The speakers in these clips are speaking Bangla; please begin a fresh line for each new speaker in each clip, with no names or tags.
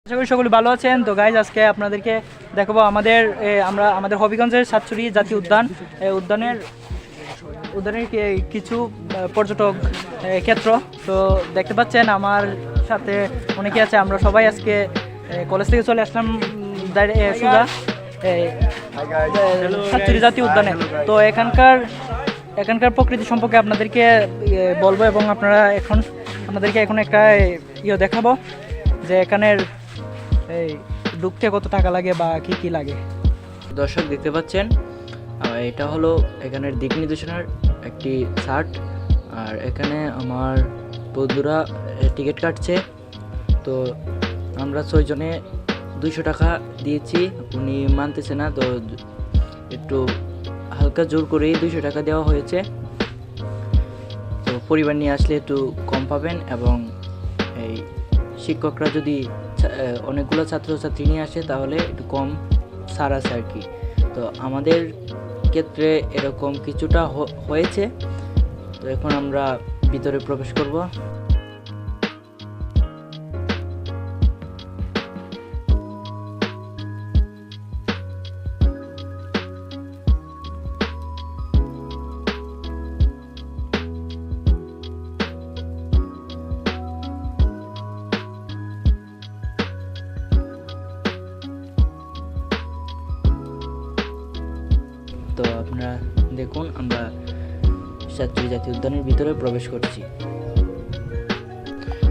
আশা করি সকলে ভালো আছেন। তো গাইজ আজকে আপনাদেরকে দেখাবো আমাদের হবিগঞ্জের সাতচুরি জাতীয় উদ্যান উদ্যানের কিছু পর্যটক ক্ষেত্র। তো দেখতে পাচ্ছেন আমার সাথে অনেকে আছে। আমরা সবাই আজকে কলেজ থেকে চলে আসলাম সোজা সাতচুরি জাতীয় উদ্যানে। তো এখানকার প্রকৃতি সম্পর্কে আপনাদেরকে বলবো এবং আপনাদেরকে এখন একটা দেখাবো যে এখানের ঢুকতে কত টাকা লাগে বা কি লাগে।
দর্শক দেখতে পাচ্ছেন এটা হলো এখানের দিক নির্দেশনার একটি চার্ট। আর এখানে আমার বন্ধুরা টিকিট কাটছে। তো আমরা 6 জনে 200 টাকা দিয়েছি, উনি মানতেছে না, তো একটু হালকা জোর করেই 200 টাকা দেওয়া হয়েছে। তো পরিবার নিয়ে আসলে একটু কম পাবেন এবং এই শিক্ষকরা যদি অনেকগুলো ছাত্রছাত্রী নিয়ে আসে তাহলে একটু কম ছাড় আছে আর কি। তো আমাদের ক্ষেত্রে এরকম কিছুটা হয়েছে। তো এখন আমরা ভিতরে প্রবেশ করব। তো আপনারা দেখুন, আমরা সাতচুরি জাতীয় উদ্যানের ভিতরে প্রবেশ করছি।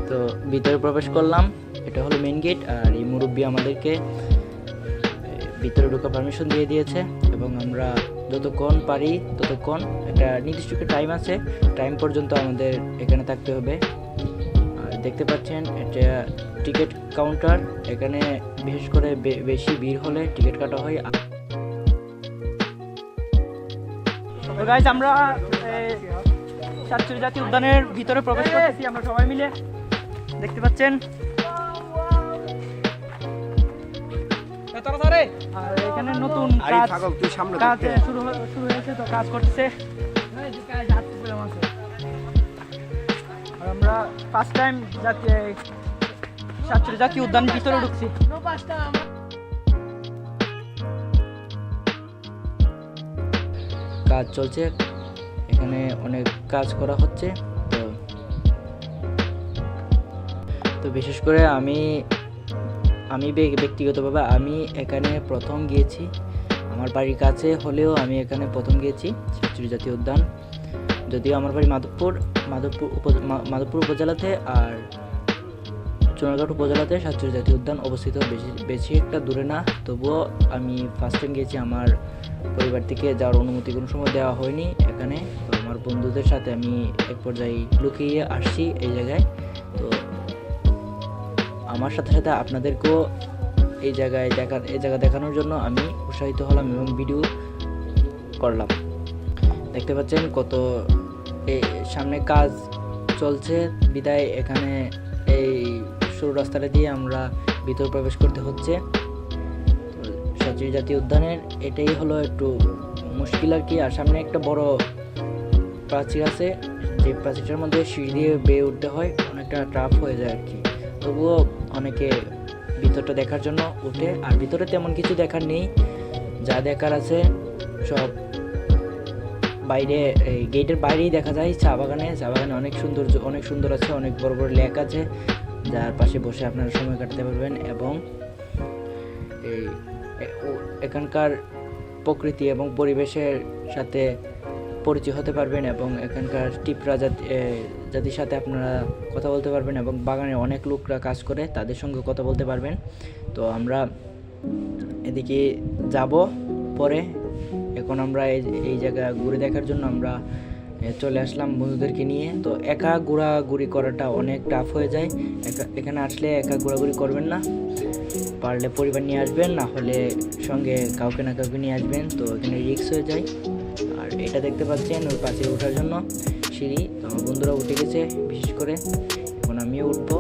তো ভিতরে প্রবেশ করলাম, এটা হলো মেইন গেট। আর এই মুরব্বী আমাদেরকে ভিতরে ঢোকার পারমিশন দিয়ে দিয়েছে এবং আমরা যতক্ষণ পারি ততক্ষণ, একটা নির্দিষ্ট টাইম আছে, টাইম পর্যন্ত আমাদের এখানে থাকতে হবে। আর দেখতে পাচ্ছেন এটা টিকিট কাউন্টার। এখানে বিশেষ করে বেশি ভিড় হলে টিকিট কাটা হয়।
তো গাইজ আমরা সাতচুরি জাতীয় উদ্যানের ভিতরে প্রবেশ করতেছি আমরা সবাই মিলে। দেখতে পাচ্ছেন আর এখানে নতুন কাজ শুরু হয়েছে, তো কাজ করতেছে। আর আমরা ফার্স্ট টাইম সাতচুরি জাতীয় উদ্যানের ভিতরে ঢুকছি।
কাজ চলছে, এখানে অনেক কাজ করা হচ্ছে। তো বিশেষ করে আমি ব্যক্তিগতভাবে আমি এখানে প্রথম গিয়েছি। আমার বাড়ির কাছে হলেও আমি এখানে প্রথম গিয়েছি সাতচুরি জাতীয় উদ্যান। যদিও আমার বাড়ি মাধবপুর উপজেলাতে, আর চুনারঘাট উপজেলাতে সাতচুরি জাতীয় উদ্যান অবস্থিত, বেশি একটা দূরে না। তবুও আমি ফার্স্ট টাইম গিয়েছি, আমার পরিবার থেকে যাওয়ার অনুমতি কোনো সময় দেওয়া হয়নি এখানে। তো আমার বন্ধুদের সাথে আমি এক পর্যায়ে লুকিয়ে আসছি এই জায়গায়। তো আমার সাথে সাথে আপনাদেরকেও এই জায়গা দেখানোর জন্য আমি উৎসাহিত হলাম এবং ভিডিও করলাম। দেখতে পাচ্ছেন কত সামনে কাজ চলছে বিদায় এখানে এই সরু রাস্তাটা দিয়ে আমরা ভিতরে প্রবেশ করতে হচ্ছে। সাতচুরি জাতীয় উদ্যানের এটাই হলো একটু মুশকিল আর কি। আর সামনে একটা বড় প্রাচীর আছে, যে প্রাচীরটার মধ্যে সিঁড়ি দিয়ে বেয়ে উঠতে হয়, অনেকটা টাফ হয়ে যায় আর কি। তবুও অনেকে ভিতরটা দেখার জন্য উঠে। আর ভিতরে তেমন কিছু দেখার নেই, যা দেখার আছে সব বাইরে, এই গেটের বাইরেই দেখা যায়। চা বাগানে অনেক সুন্দর আছে, অনেক বড় বড় লেক আছে, যার পাশে বসে আপনারা সময় কাটাতে পারবেন এবং এখানকার প্রকৃতি এবং পরিবেশের সাথে পরিচয় হতে পারবেন এবং এখানকার টিপরা জাতির সাথে আপনারা কথা বলতে পারবেন এবং বাগানে অনেক লোকরা কাজ করে, তাদের সঙ্গে কথা বলতে পারবেন। তো আমরা এদিকে যাব পরে। এখন আমরা এই জায়গা ঘুরে দেখার জন্য আমরা চলে আসলাম বন্ধুদেরকে নিয়ে। তো একা ঘোরাঘুরি করাটা অনেক টাফ হয়ে যায়। এখানে আসলে একা ঘোরাঘুরি করবেন না, পারলে পরিবার নিয়ে আসবেন, না হলে সঙ্গে কাউকে না কাউকে নিয়ে আসবেন। তো এখানে রিস্ক হয়ে যায়। আর এটা দেখতে পাচ্ছেন ওই পাশে ওঠার জন্য সিঁড়ি। তো আমার বন্ধুরা উঠে গেছে বিশেষ করে, এখন আমিও উঠবো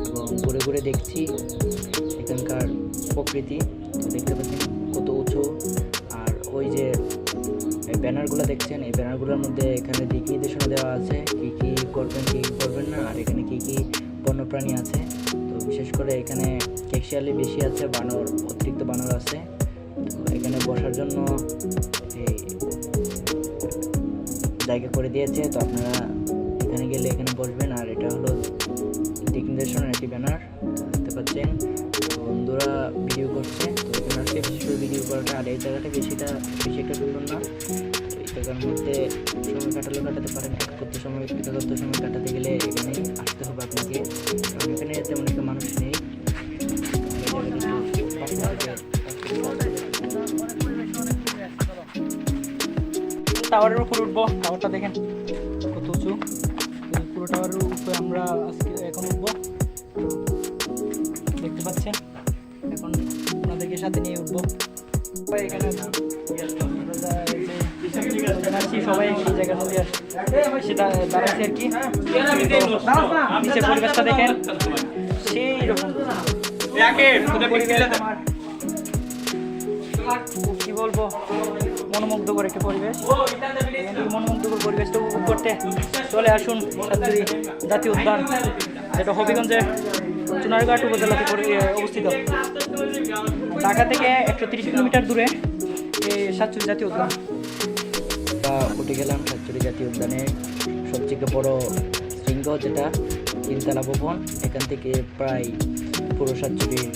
এবং ঘুরে দেখছি এখানকার প্রকৃতি। তো দেখতে পাচ্ছেন কত উঁচু। আর ওই যে ব্যানারগুলো দেখছেন, এই ব্যানারগুলোর মধ্যে এখানে দিক নির্দেশনা দেওয়া আছে, কী করবেন কী করবেন না, আর এখানে কী প্রাণী আছে। তো বিশেষ করে এখানে কেকশিয়ালি বেশি আছে, বানর অতিরিক্ত বানর আছে। তো এখানে বসার জন্য এই জায়গা করে দিয়েছে, তো আপনারা এখানে গেলে এখানে বসবেন। আর এটা হলো দিক নির্দেশনের একটি ব্যানার দেখতে পাচ্ছেন। বন্ধুরা ভিডিও করছে, তো এখানে আসলে বিশেষ করে ভিডিও করাটা, আর এই জায়গাটা বেশি একটা সুন্দর না। তো এই জায়গার মধ্যে সময় কাটাতে পারেন। এক করতে সময় কাটাতে গেলে এখানে আসতে হবে আপনাকে, কারণ এখানে তেমন একটা মানুষ নেই।
টাওয়ারের উপর উঠবো। টাওয়ারটা দেখেন কত উঁচু। এই পুরো টাওয়ারের উপরে আমরা আজকে এখন উঠবো, দেখতে পাচ্ছেন। এখন আপনাদেরকে সাথে নিয়ে উঠবো। এখানে সবাই এই জায়গার মধ্যে সেটা দাঁড়াচ্ছে আর কি। নিচে পরিবেশটা দেখেন সেই রকম কি বলবো, মনোমুগ্ধকর একটা পরিবেশ। মনোমুগ্ধকর পরিবেশটা উপভোগ করতে চলে আসুন সাতচুরি জাতীয় উদ্যান, যেটা হবিগঞ্জে চুনারঘাট উপজেলাতে অবস্থিত। ঢাকা থেকে 130 কিলোমিটার দূরে এই সাতচুরি জাতীয় উদ্যান।
উঠে গেলাম সাতচুরি জাতীয় উদ্যানের সবথেকে বড় শৃঙ্গ, যেটা 3 তলা ভবন। এখান থেকে প্রায় পুরো সাতচুরির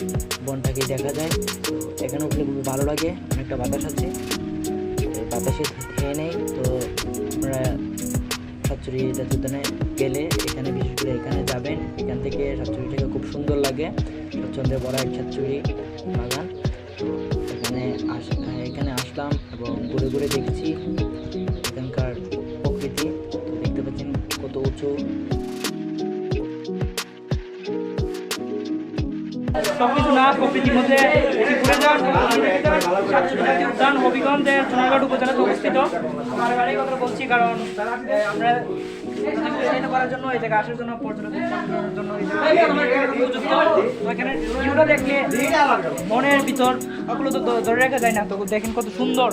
বনটাকে দেখা যায়। তো এখানে উঠলে খুবই ভালো লাগে, অনেকটা বাতাস আছে, বাতাসে খেয়ে নেই। তো আপনারা সাতচুরি জাতীয় উদ্যানে গেলে এখানে বিশেষ করে এখানে যাবেন। এখান থেকে সাতচুরিটাকে খুব সুন্দর লাগে, স্বচ্ছন্দে ভরা এক সাতচুরি বাগান। তো এখানে আসলাম এবং ঘুরে ঘুরে দেখছি এখানকার প্রকৃতি। তো দেখতে পাচ্ছেন কত উঁচু।
সবকিছু না, প্রকৃতির মধ্যে ঘুরে যাওয়ার সাতচুরি জাতীয় উদ্যান হবিগঞ্জের চুনারঘাট উপজেলাতে অবস্থিত। আমার বাড়ির কথা বলছি কারণ আমরা করার জন্য এই জায়গায় আসার জন্য পর্যটকদের জন্য এখানে ভিউটা দেখলে মনের ভিতর ওগুলো তো ধরে রাখা যায় না। তো দেখেন কত সুন্দর।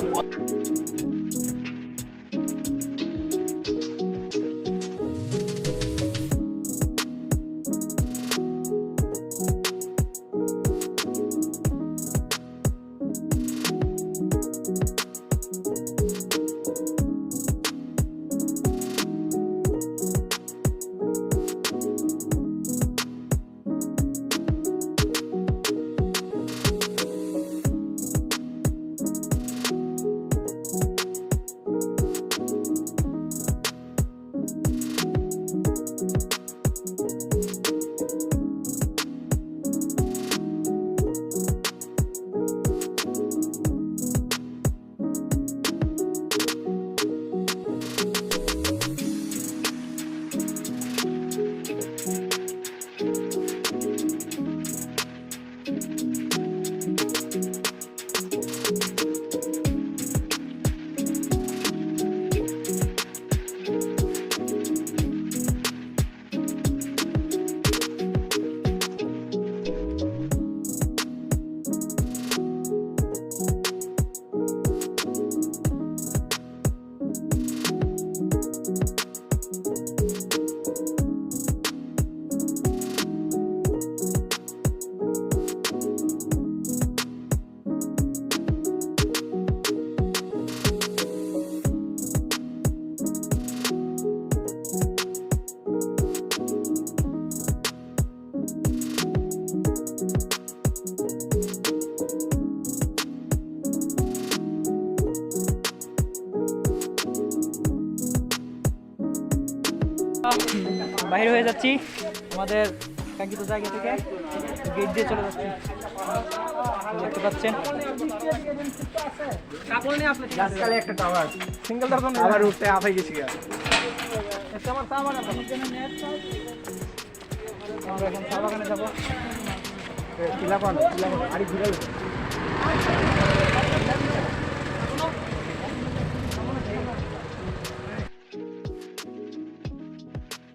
বাইরে হয়ে যাচ্ছি আমাদের কাঙ্ক্ষিত জায়গা থেকে, গেট দিয়ে চলে যাচ্ছি। দেখতে পাচ্ছেন একটা টাওয়ার সিঙ্গেল দরকার আবার উঠতে আপে গেছি। আমরা এখন চা বাগানে যাবো। আরে ঘুরে